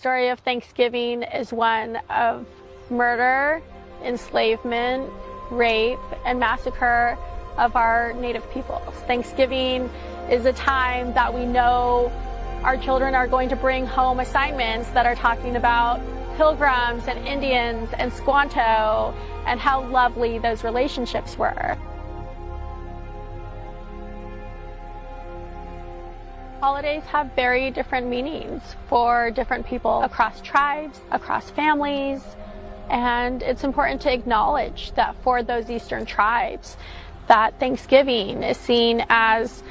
story of Thanksgiving is one of murder, enslavement, rape, and massacre of our Native peoples. Thanksgiving is a time that we know our children are going to bring home assignments that are talking about pilgrims and Indians and Squanto and how lovely those relationships were. Holidays have very different meanings for different people across tribes, across families, and it's important to acknowledge that for those Eastern tribes, that Thanksgiving is seen as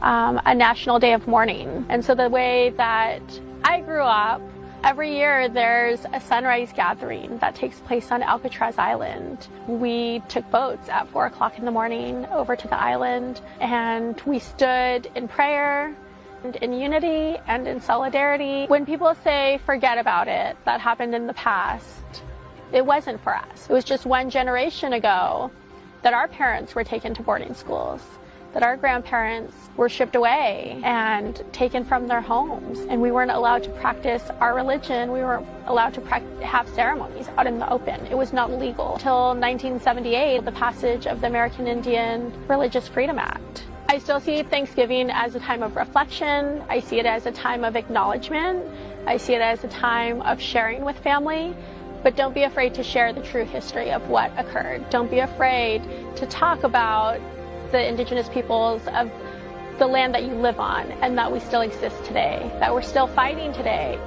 a national day of mourning. And so the way that I grew up, every year there's a sunrise gathering that takes place on Alcatraz Island. We took boats at 4 o'clock in the morning over to the island, and we stood in prayer and in unity and in solidarity. When people say forget about it, that happened in the past, it wasn't for us. It was just one generation ago that our parents were taken to boarding schools, that our grandparents were shipped away and taken from their homes, and we weren't allowed to practice our religion. We weren't allowed to have ceremonies out in the open. It was not legal until 1978, the passage of the American Indian Religious Freedom Act. I still see Thanksgiving as a time of reflection. I see it as a time of acknowledgement. I see it as a time of sharing with family. But don't be afraid to share the true history of what occurred. Don't be afraid to talk about the indigenous peoples of the land that you live on and that we still exist today, that we're still fighting today.